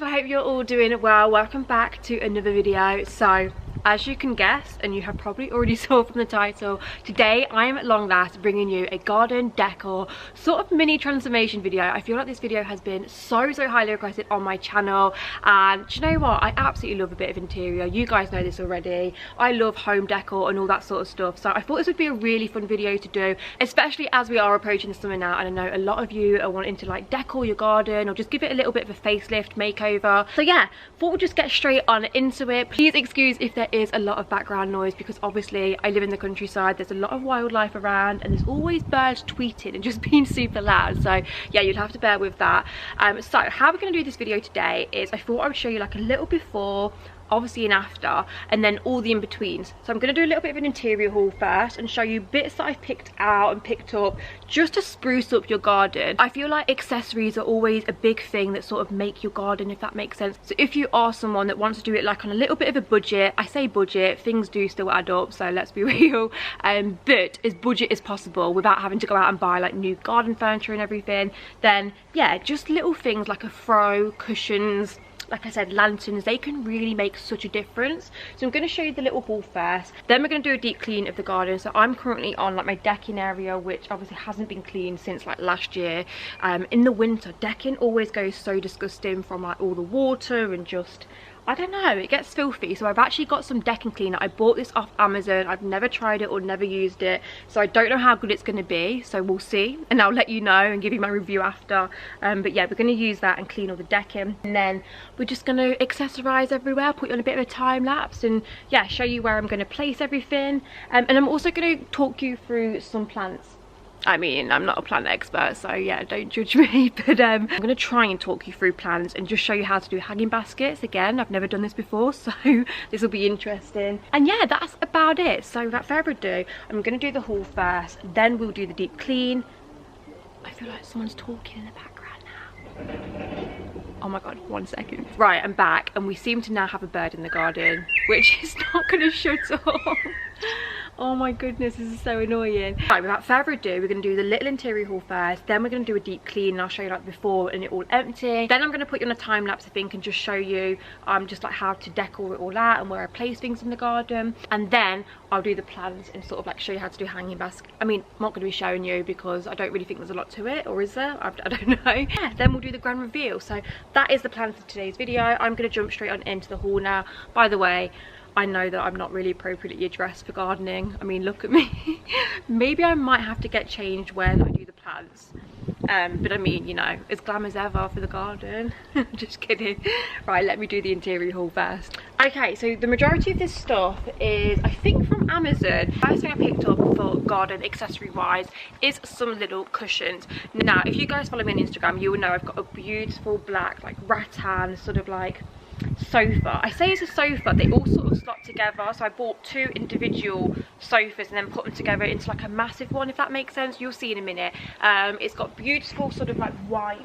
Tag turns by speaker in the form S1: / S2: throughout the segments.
S1: so I hope you're all doing well. Welcome back to another video. So as you can guess, and you have probably already saw from the title, today I am at long last bringing you a garden decor sort of mini transformation video. I feel like this video has been so highly requested on my channel, and do you know what, I absolutely love a bit of interior. You guys know this already. I love home decor and all that sort of stuff, so I thought this would be a really fun video to do, especially as we are approaching the summer now, and I know a lot of you are wanting to like decor your garden or just give it a little bit of a facelift, makeover. So yeah, thought we'll just get straight on into it. Please excuse if there is a lot of background noise, because obviously I live in the countryside, there's a lot of wildlife around, and there's always birds tweeting and just being super loud, so yeah, you'll have to bear with that. So how we're going to do this video today is I thought I would show you like a little before, obviously an after, and then all the in-betweens. So I'm going to do a little bit of an interior haul first and show you bits that I've picked out and picked up just to spruce up your garden. I feel like accessories are always a big thing that sort of make your garden, if that makes sense. So if you are someone that wants to do it like on a little bit of a budget, I say budget, things do still add up, so let's be real, but as budget as possible without having to go out and buy like new garden furniture and everything, then yeah, just little things like a throw, cushions, like I said, lanterns, they can really make such a difference. So I'm going to show you the little haul first, then we're going to do a deep clean of the garden. So I'm currently on like my decking area, which obviously hasn't been cleaned since like last year. In the winter, decking always goes so disgusting from like all the water and just, I don't know, it gets filthy. So I've actually got some decking cleaner. I bought this off Amazon. I've never tried it or never used it, so I don't know how good it's going to be, so we'll see, and I'll let you know and give you my review after. But yeah, we're going to use that and clean all the decking, and then we're just going to accessorize everywhere, put you on a bit of a time lapse, and yeah, show you where I'm going to place everything. And I'm also going to talk you through some plants. I mean, I'm not a plant expert, so yeah, don't judge me, but I'm going to try and talk you through plants and just show you how to do hanging baskets. Again, I've never done this before, so this will be interesting. And yeah, that's about it. So without further ado, I'm going to do the haul first, then we'll do the deep clean. I feel like someone's talking in the background now. Oh my god, 1 second. Right, I'm back, and we seem to now have a bird in the garden, which is not going to shut off. Oh my goodness, this is so annoying. Right, without further ado, we're going to do the little interior haul first, then we're going to do a deep clean, and I'll show you like before and it all empty. Then I'm going to put you on a time lapse, I think, and just show you just like how to decor it all out and where I place things in the garden. And then I'll do the plants and sort of like show you how to do hanging basket. I mean, I'm not going to be showing you because I don't really think there's a lot to it, or is there? I don't know. Yeah, then we'll do the grand reveal. So that is the plan for today's video. I'm going to jump straight on into the haul now. By the way, I know that I'm not really appropriately dressed for gardening. I mean, look at me. Maybe I might have to get changed when I do the plants. But I mean, you know, as glam as ever for the garden. Just kidding. Right, let me do the interior haul first. Okay, so the majority of this stuff is, I think, from Amazon. First thing I picked up for garden accessory wise is some little cushions. Now, if you guys follow me on Instagram, you will know I've got a beautiful black, like rattan sort of like sofa. I say it's a sofa, they all sort of slot together, so I bought 2 individual sofas and then put them together into like a massive one, if that makes sense. You'll see in a minute. It's got beautiful sort of like white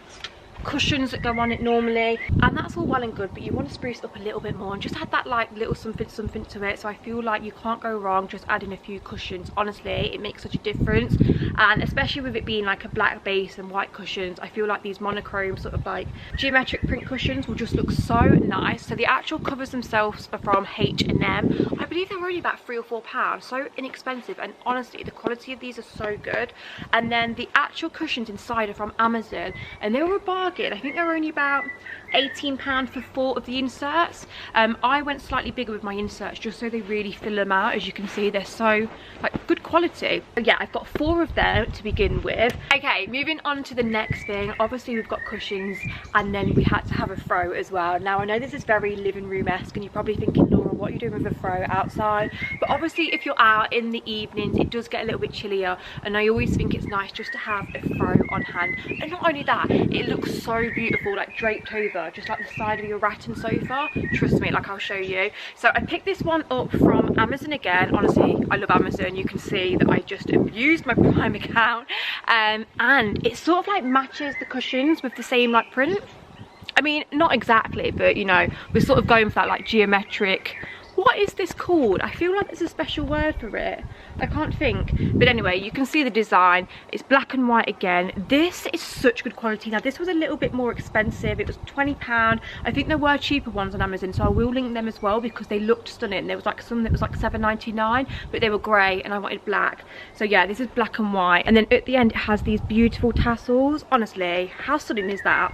S1: cushions that go on it normally, and that's all well and good, but you want to spruce it up a little bit more and just add that like little something to it. So I feel like you can't go wrong just adding a few cushions. Honestly, it makes such a difference, and especially with it being like a black base and white cushions, I feel like these monochrome sort of like geometric print cushions will just look so nice. So the actual covers themselves are from H&M. I believe they're only about £3 or £4, so inexpensive, and honestly the quality of these are so good. And then the actual cushions inside are from Amazon, and they were a bargain. I think they're only about £18 for 4 of the inserts. I went slightly bigger with my inserts just so they really fill them out. As you can see, they're so like good quality. But yeah, I've got 4 of them to begin with. Okay, moving on to the next thing. Obviously we've got cushions, and then we had to have a throw as well. Now I know this is very living room-esque, and you're probably thinking, Laura, what are you doing with a throw outside? But obviously if you're out in the evenings, it does get a little bit chillier, and I always think it's nice just to have a throw on hand. And not only that, it looks so beautiful, like draped over, just like the side of your rattan sofa. Trust me, like I'll show you. So I picked this one up from Amazon again. Honestly, I love Amazon. You can see that I just abused my Prime account, and it sort of like matches the cushions with the same like print. I mean, not exactly, but you know, we're sort of going for that like geometric What is this called? I feel like there's a special word for it. I can't think. But anyway, you can see the design. It's black and white again. This is such good quality. Now, this was a little bit more expensive. It was £20. I think there were cheaper ones on Amazon, so I will link them as well because they looked stunning. There was like some that was like £7.99, but they were grey and I wanted black. So yeah, this is black and white. And then at the end, it has these beautiful tassels. Honestly, how stunning is that?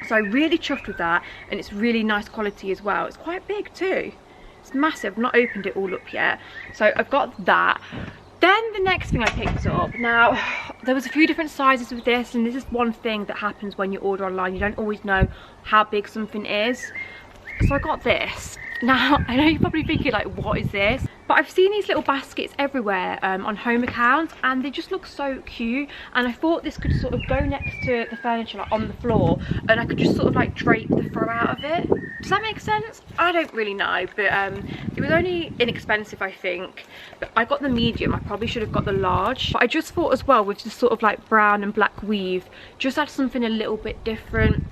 S1: So I'm really chuffed with that, and it's really nice quality as well. It's quite big too. It's massive. I've not opened it all up yet. So I've got that. Then the next thing I picked up, now there was a few different sizes of this, and this is one thing that happens when you order online. You don't always know how big something is. So I got this. Now, I know you're probably thinking like, what is this? But I've seen these little baskets everywhere on home accounts, and they just look so cute. And I thought this could sort of go next to the furniture, like on the floor, and I could just sort of like drape the throw out of it. Does that make sense? I don't really know, but it was only inexpensive, I think. But I got the medium. I probably should have got the large. But I just thought as well, with this sort of like brown and black weave, just add something a little bit different,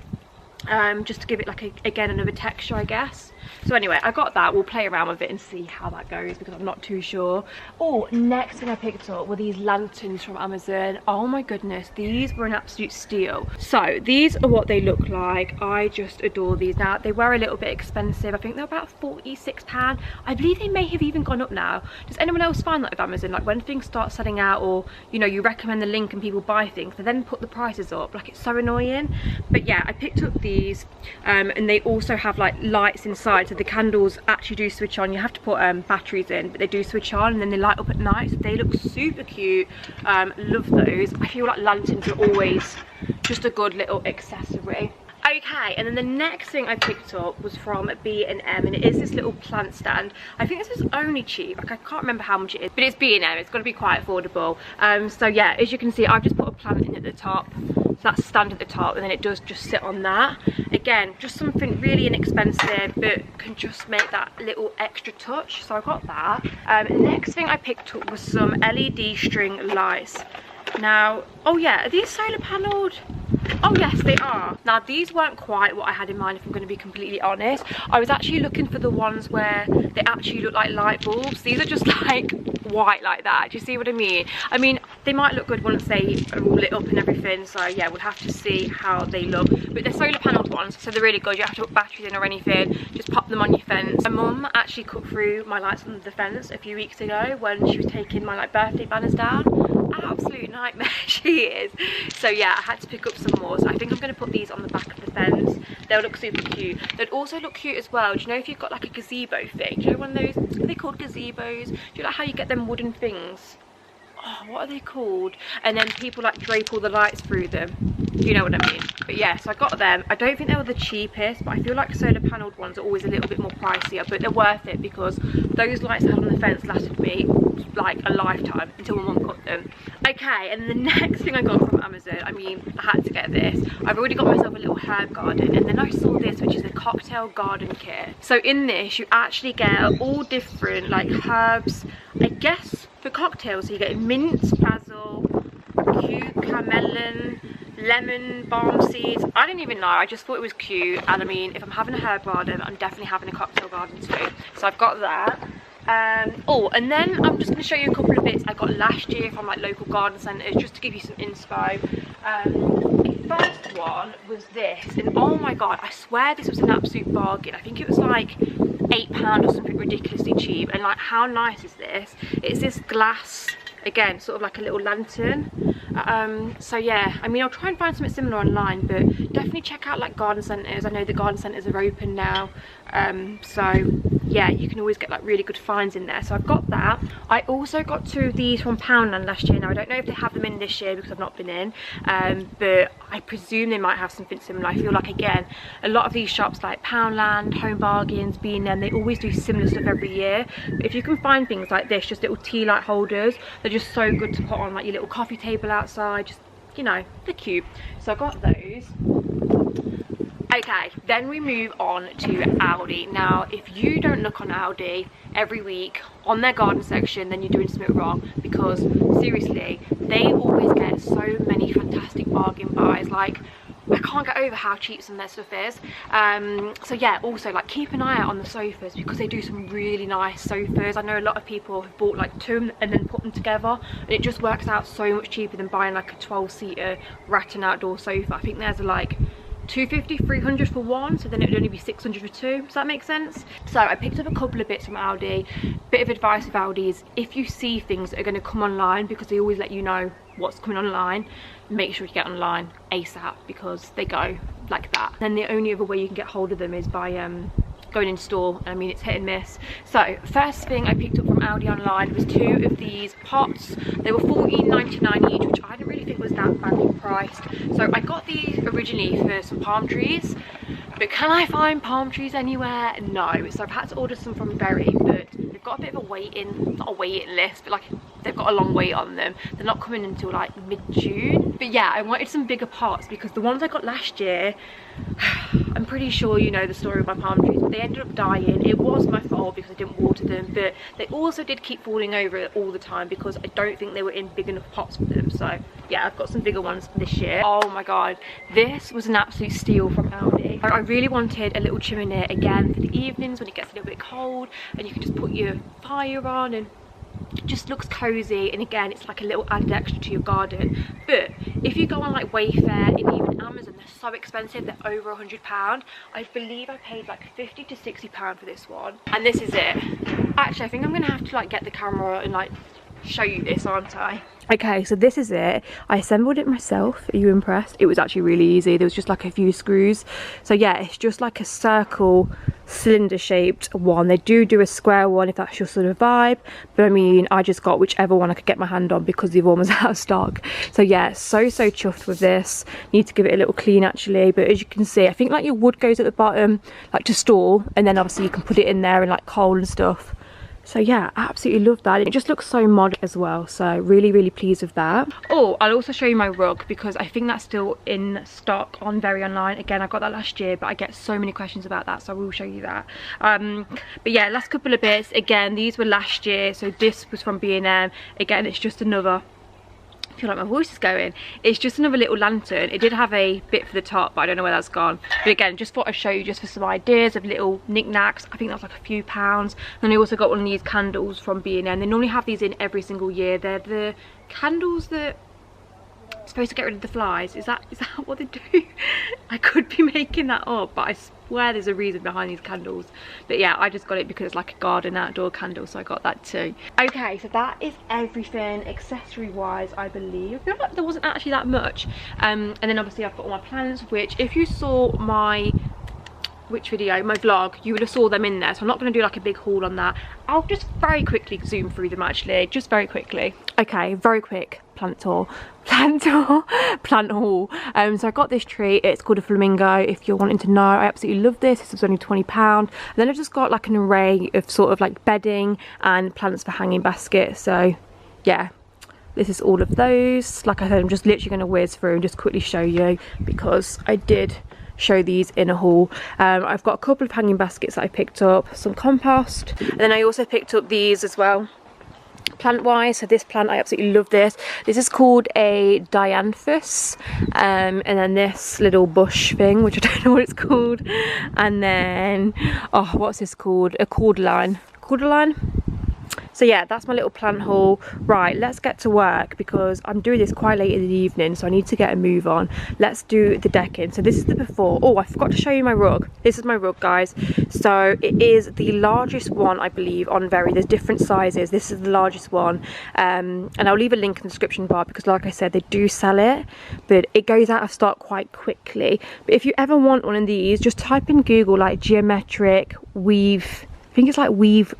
S1: just to give it like again another texture, I guess. So anyway, I got that. We'll play around with it and see how that goes because I'm not too sure. Oh, next thing I picked up were these lanterns from Amazon. Oh my goodness, these were an absolute steal. So these are what they look like. I just adore these. Now, they were a little bit expensive. I think they're about £46. I believe they may have even gone up now. Does anyone else find that with Amazon? Like when things start selling out, or you know, you recommend the link and people buy things, they then put the prices up. Like, it's so annoying. But yeah, I picked up these, and they also have like lights inside, so the candles actually do switch on. You have to put batteries in, but they do switch on and then they light up at night. So they look super cute. Love those. I feel like lanterns are always just a good little accessory. Okay, and then the next thing I picked up was from B&M, and it is this little plant stand. I think this is only cheap. Like, I can't remember how much it is, but it's B&M. It's got to be quite affordable. So yeah, as you can see, I've just put a plant in at the top. So that's stand at the top, and then it does just sit on that. Again, just something really inexpensive, but can just make that little extra touch. So I got that. Next thing I picked up was some LED string lights. Now, oh yeah, are these solar panelled? Oh yes, they are. Now, these weren't quite what I had in mind, if I'm going to be completely honest. I was actually looking for the ones where they actually look like light bulbs. These are just like white like that. Do you see what I mean? I mean, they might look good once they are all lit up and everything. So yeah, we'll have to see how they look. But they're solar panelled ones, so they're really good. You don't have to put batteries in or anything. Just pop them on your fence. My mum actually cut through my lights on the fence a few weeks ago when she was taking my like birthday banners down. Absolute nightmare she is. So yeah, I had to pick up some more. So I think I'm going to put these on the back of the fence. They'll look super cute. They'd also look cute as well. Do you know if you've got like a gazebo thing? Do you know one of those? Are they called gazebos? Do you know how you get them wooden things? Oh, what are they called? And then people like drape all the lights through them. Do you know what I mean? But yeah, so I got them. I don't think they were the cheapest, but I feel like solar panelled ones are always a little bit more pricier, but they're worth it because those lights I had on the fence lasted me like a lifetime until my mum got them. Okay, and the next thing I got from Amazon, I mean, I had to get this. I've already got myself a little herb garden, and then I saw this, which is a cocktail garden kit. So in this, you actually get all different like herbs, I guess, for cocktails. So you get mint, basil, cucamelon, lemon, balm seeds. I didn't even know. I just thought it was cute. And I mean, if I'm having a herb garden, I'm definitely having a cocktail garden too. So I've got that. Oh, and then I'm just going to show you a couple of bits I got last year from like local garden centres, just to give you some inspo. The first one was this, and oh my god, I swear this was an absolute bargain. I think it was like £8 or something ridiculously cheap. And like, how nice is this? It's this glass, again, sort of like a little lantern. So yeah, I mean, I'll try and find something similar online, but definitely check out like garden centres. I know the garden centres are open now, so yeah, you can always get like really good finds in there. So I've got that. I also got two of these from Poundland last year. Now, I don't know if they have them in this year because I've not been in, but I presume they might have something similar. I feel like, again, a lot of these shops like Poundland, Home Bargains, B&M, they always do similar stuff every year. But if you can find things like this, just little tea light holders, they're just so good to put on like your little coffee table outside. Just, you know, they're cute. So I got those. Okay, then we move on to Aldi. Now, if you don't look on Aldi every week on their garden section, then you're doing something wrong, because seriously, they always get so many fantastic bargain buys. Like, I can't get over how cheap some of their stuff is. So yeah, also like keep an eye out on the sofas because they do some really nice sofas. I know a lot of people have bought like 2 and then put them together, and it just works out so much cheaper than buying like a 12-seater Rattan outdoor sofa. I think there's like 250, 300 for one, so then it would only be 600 for two. Does that make sense? So I picked up a couple of bits from Aldi. Bit of advice with Aldi is if you see things that are going to come online, because they always let you know what's coming online, make sure you get online ASAP because they go like that. Then the only other way you can get hold of them is by going in store. I mean, it's hit and miss. So first thing I picked up from Aldi online was 2 of these pots. They were $14.99 each, which I didn't really think was that badly priced. So I got these originally for some palm trees, but can I find palm trees anywhere? No. So I've had to order some from Berry, but they've got a bit of a waiting, not a waiting list, but like they've got a long wait on them. They're not coming until like mid-June. But yeah, I wanted some bigger pots because the ones I got last year, I'm pretty sure you know the story of my palm trees, but they ended up dying. It was my fault because I didn't water them, but they also did keep falling over all the time because I don't think they were in big enough pots for them. So yeah, I've got some bigger ones this year. Oh my god, this was an absolute steal from Aldi. I really wanted a little chiminea again for the evenings when it gets a little bit cold, and you can just put your fire on and just looks cozy, and again it's like a little added extra to your garden. But if you go on like Wayfair and even Amazon, they're so expensive, they're over £100. I believe I paid like £50 to £60 for this one, and this is it. Actually, I think I'm gonna have to like get the camera and like show you this, aren't I? Okay, so this is it. I assembled it myself. Are you impressed? It was actually really easy. There was just like a few screws. So yeah, it's just like a circle, cylinder shaped one. They do a square one if that's your sort of vibe, but I mean, I just got whichever one I could get my hand on because the other one was out of stock. So yeah, so chuffed with this. Need to give it a little clean actually, but as you can see, I think like your wood goes at the bottom like to store, and then obviously you can put it in there and like coal and stuff. So yeah, I absolutely love that. It just looks so modern as well, so really pleased with that. Oh, I'll also show you my rug because I think that's still in stock on Very Online. Again, I got that last year, but I get so many questions about that, so I will show you that. But yeah, last couple of bits. Again, these were last year, so this was from B&M. Again, it's just another, I feel like my voice is going. It's just another little lantern. It did have a bit for the top, but I don't know where that's gone. But again, just thought I'd show you just for some ideas of little knickknacks. I think that's like a few pounds. And I also got one of these candles from B&M. They normally have these in every single year. They're the candles that are supposed to get rid of the flies. Is that what they do? I could be making that up, but I swear there's a reason behind these candles. But yeah, I just got it because it's like a garden outdoor candle, so I got that too. Okay, so that is everything accessory wise, I believe. I feel like there wasn't actually that much. And then obviously I've got all my plants, which if you saw my my vlog, you would have saw them in there, so I'm not going to do like a big haul on that. I'll just very quickly zoom through them actually, just very quickly. Okay, very quick plant haul. So I got this tree. It's called a flamingo, if you're wanting to know. I absolutely love this. This was only £20. And then I just got like an array of sort of like bedding and plants for hanging baskets. So yeah, this is all of those. Like I said, I'm just literally going to whiz through and just quickly show you because I did show these in a haul. I've got a couple of hanging baskets that I picked up, some compost, and then I also picked up these as well plant wise. So this plant, I absolutely love this. This is called a dianthus, and then this little bush thing, which I don't know what it's called, and then oh, what's this called? A cordyline. So yeah, that's my little plant haul. Right, let's get to work because I'm doing this quite late in the evening, so I need to get a move on. Let's do the decking. So this is the before. Oh, I forgot to show you my rug. This is my rug, guys. So it is the largest one, I believe, on Very. There's different sizes. This is the largest one, and I'll leave a link in the description bar because like I said, they do sell it, but it goes out of stock quite quickly. But if you ever want one of these, just type in Google like geometric weave, I think it's like weaved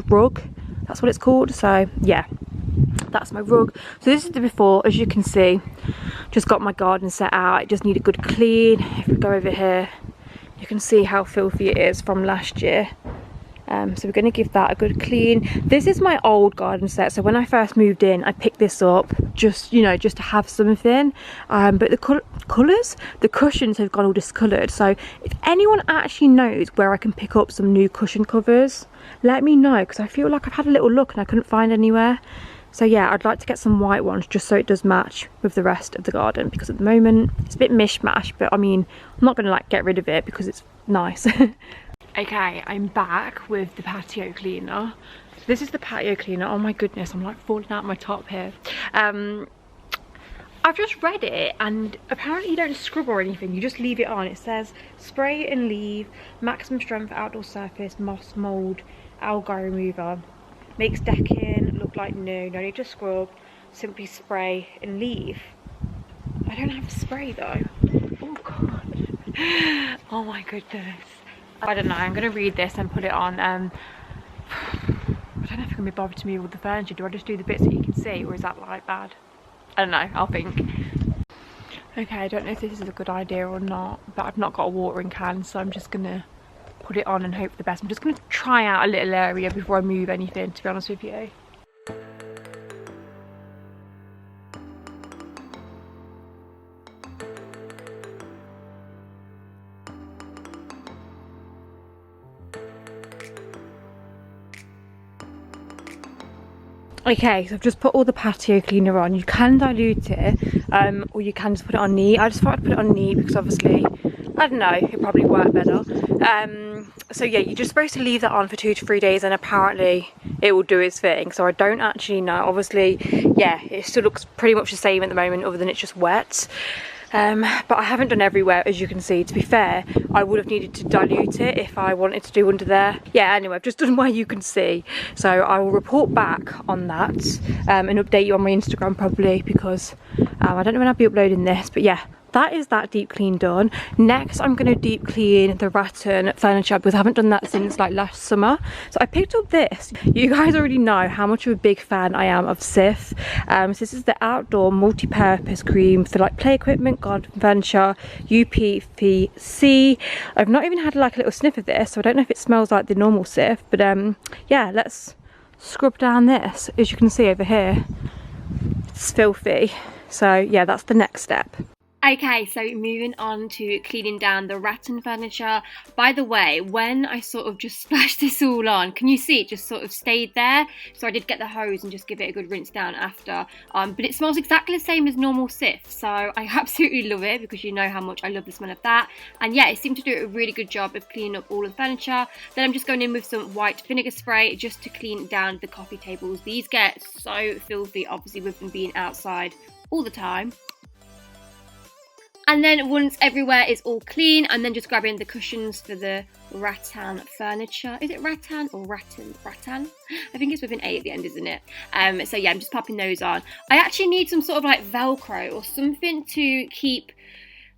S1: rug. That's what it's called. So yeah, that's my rug. So this is the before. As you can see, just got my garden set out. I just need a good clean. If we go over here, you can see how filthy it is from last year. So we're going to give that a good clean. This is my old garden set, so when I first moved in I picked this up just, you know, just to have something, but the colours, the cushions have gone all discoloured. So if anyone actually knows where I can pick up some new cushion covers, let me know, because I feel like I've had a little look and I couldn't find anywhere. So yeah, I'd like to get some white ones just so it does match with the rest of the garden, because at the moment it's a bit mishmash, but I mean, I'm not gonna like get rid of it because it's nice. Okay, I'm back with the patio cleaner. This is the patio cleaner. Oh my goodness, I'm like falling out my top here. I've just read it, and apparently you don't scrub or anything, you just leave it on. It says spray and leave, maximum strength outdoor surface, moss, mold, algae remover, makes decking look like new, no need to scrub, simply spray and leave. I don't have a spray though. Oh god. Oh my goodness. I don't know, I'm gonna read this and put it on. I don't know if it's gonna be bothered to move all the furniture. Do I just do the bits that you can see, or is that like bad? I don't know, I'll think. Okay, I don't know if this is a good idea or not, but I've not got a watering can, so I'm just gonna put it on and hope for the best. I'm just gonna try out a little area before I move anything, to be honest with you. Okay, so I've just put all the patio cleaner on. You can dilute it, or you can just put it on neat. I just thought I'd put it on neat because obviously, I don't know, it probably work better. So yeah, you're just supposed to leave that on for 2 to 3 days, and apparently it will do its thing. So I don't actually know. Obviously, yeah, it still looks pretty much the same at the moment, other than it's just wet. But I haven't done everywhere, as you can see. To be fair, I would have needed to dilute it if I wanted to do under there. Yeah, anyway, I've just done where you can see. So I will report back on that and update you on my Instagram probably, because I don't know when I'll be uploading this, but yeah. That is that deep clean done. Next, I'm going to deep clean the rattan furniture, because I haven't done that since like last summer. So I picked up this. You guys already know how much of a big fan I am of Sif. So this is the outdoor multi-purpose cream for like play equipment, garden furniture, UPVC. I've not even had like a little sniff of this, so I don't know if it smells like the normal Sif. But yeah, let's scrub down this. As you can see over here, it's filthy. So yeah, that's the next step. Okay, so moving on to cleaning down the rattan furniture. By the way, when I sort of just splashed this all on, can you see it just sort of stayed there? So I did get the hose and just give it a good rinse down after. But it smells exactly the same as normal Sif, so I absolutely love it, because you know how much I love the smell of that. And yeah, it seemed to do a really good job of cleaning up all of the furniture. Then I'm just going in with some white vinegar spray just to clean down the coffee tables. These get so filthy, obviously, with them being outside all the time. And then once everywhere is all clean, and then just grabbing the cushions for the rattan furniture. Is it rattan or rattan? Rattan? I think it's with an A at the end, isn't it? So yeah, I'm just popping those on. I actually need some sort of like Velcro or something to keep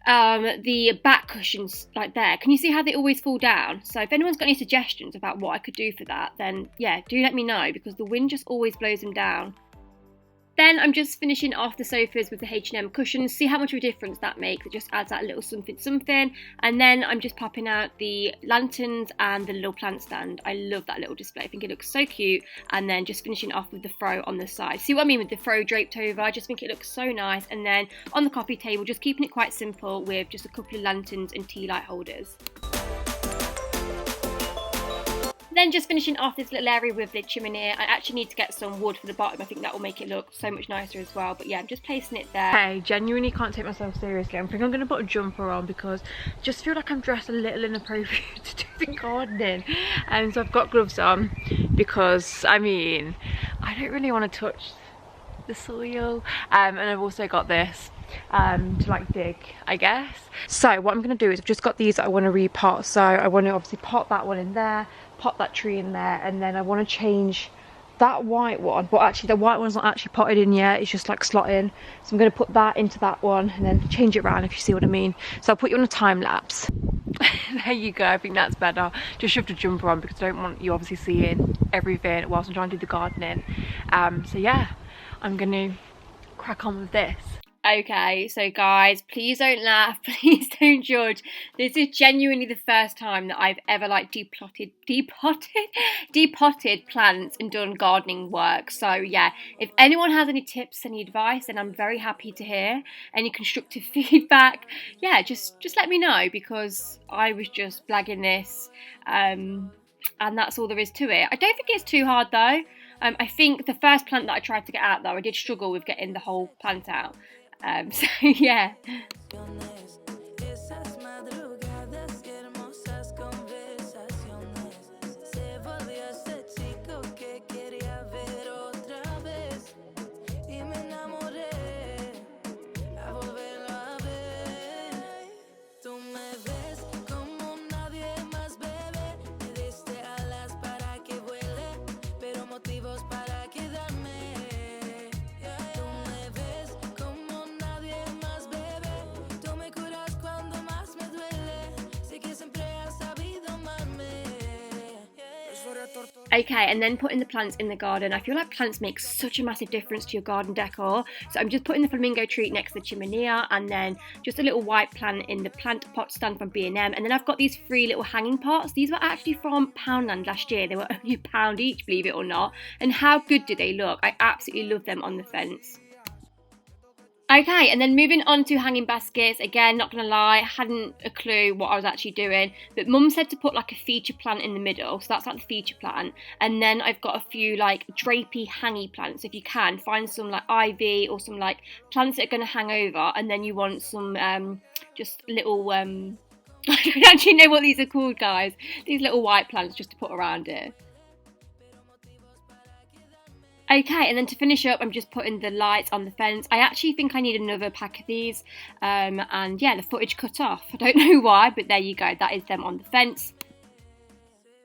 S1: the back cushions like there. Can you see how they always fall down? So if anyone's got any suggestions about what I could do for that, then yeah, do let me know, because the wind just always blows them down. Then I'm just finishing off the sofas with the H&M cushions. See how much of a difference that makes. It just adds that little something something. And then I'm just popping out the lanterns and the little plant stand. I love that little display. I think it looks so cute. And then just finishing off with the fro on the side. See what I mean with the fro draped over? I just think it looks so nice. And then on the coffee table, just keeping it quite simple with just a couple of lanterns and tea light holders. Then just finishing off this little area with the chiminea. I actually need to get some wood for the bottom. I think that will make it look so much nicer as well. But yeah, I'm just placing it there. I genuinely can't take myself seriously. I think I'm going to put a jumper on, because I just feel like I'm dressed a little inappropriate to do the gardening. And so I've got gloves on, because I mean, I don't really want to touch the soil. And I've also got this to like dig, I guess. So what I'm going to do is, I've just got these that I want to repot. So I want to obviously pot that one in there, pop that tree in there, and then I want to change that white one. But actually the white one's not actually potted in yet, it's just like slotting. So I'm going to put that into that one and then change it around, if you see what I mean. So I'll put you on a time lapse. There you go, I think that's better. Just shoved a jumper on because I don't want you obviously seeing everything whilst I'm trying to do the gardening. So yeah, I'm going to crack on with this. Okay, so guys, please don't laugh, please don't judge. This is genuinely the first time that I've ever like depotted plants and done gardening work. So yeah, if anyone has any tips, any advice, then I'm very happy to hear. Any constructive feedback, yeah, just let me know, because I was just blagging this, and that's all there is to it. I don't think it's too hard though. I think the first plant that I tried to get out though, I did struggle with getting the whole plant out. So yeah. Okay, and then putting the plants in the garden. I feel like plants make such a massive difference to your garden decor. So I'm just putting the flamingo tree next to the chiminea, and then just a little white plant in the plant pot stand from B&M. And then I've got these 3 little hanging pots. These were actually from Poundland last year. They were only £1 each, believe it or not. And how good do they look? I absolutely love them on the fence. Okay, and then moving on to hanging baskets. Again, not gonna lie, hadn't a clue what I was actually doing, but Mum said to put like a feature plant in the middle, so that's like the feature plant. And then I've got a few like drapey hangy plants. If you can find some like ivy or some like plants that are gonna hang over, and then you want some just little I don't actually know what these are called, guys. These little white plants just to put around it. Okay, and then to finish up, I'm just putting the lights on the fence. I actually think I need another pack of these, and yeah, the footage cut off. I don't know why, but there you go, that is them on the fence.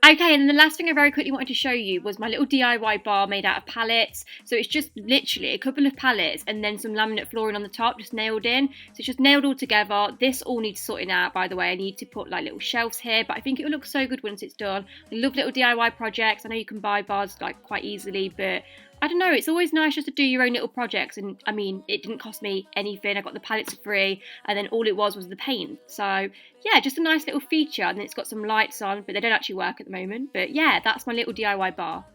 S1: Okay, and then the last thing I very quickly wanted to show you was my little DIY bar made out of pallets. So it's just literally a couple of pallets and then some laminate flooring on the top, just nailed in. So it's just nailed all together. This all needs sorting out, by the way. I need to put like little shelves here, but I think it will look so good once it's done. I love little DIY projects. I know you can buy bars like quite easily, but I don't know, it's always nice just to do your own little projects. And I mean, it didn't cost me anything. I got the pallets for free, and then all it was the paint. So yeah, just a nice little feature. And then it's got some lights on, but they don't actually work at the moment. But yeah, that's my little DIY bar.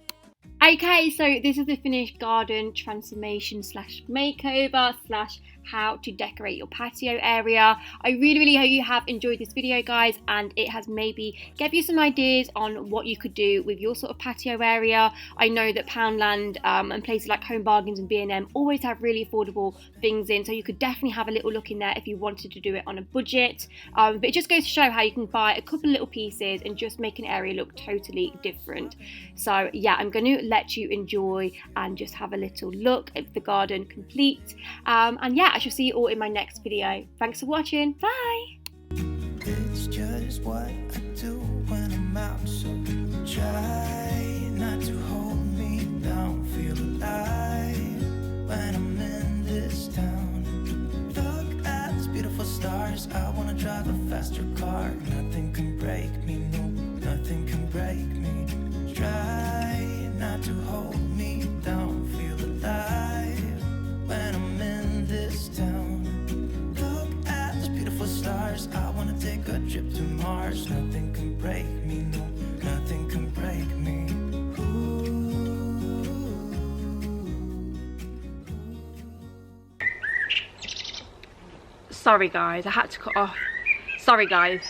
S1: Okay, so this is the finished garden transformation slash makeover slash how to decorate your patio area. I really hope you have enjoyed this video, guys, and it has maybe gave you some ideas on what you could do with your sort of patio area. I know that Poundland and places like Home Bargains and B&M always have really affordable things in, so you could definitely have a little look in there if you wanted to do it on a budget. But it just goes to show how you can buy a couple of little pieces and just make an area look totally different. So yeah, I'm going to let you enjoy and just have a little look at the garden complete. And yeah, I shall see you all in my next video. Thanks for watching. Bye. It's just what I do when I'm out, so try not to hold me down. Feel alive when I'm in this town. Look at these beautiful stars. I wanna drive a faster car. Nothing can break me, no, nothing can break me. Try not to hold me down. Feel alive when I'm in this town. Look at these beautiful stars. I wanna take a trip to Mars. Nothing can break me, no, nothing can break me. Sorry guys, I had to cut off. Sorry guys.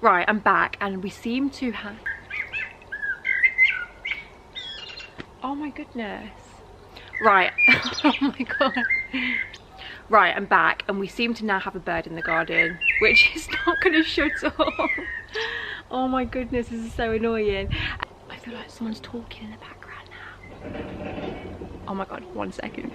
S1: Right, I'm back and we seem to have... Oh my goodness. Right, oh my god. Right, I'm back and we seem to now have a bird in the garden, which is not going to shut off. Oh my goodness, this is so annoying. I feel like someone's talking in the background now. Oh my god, 1 second.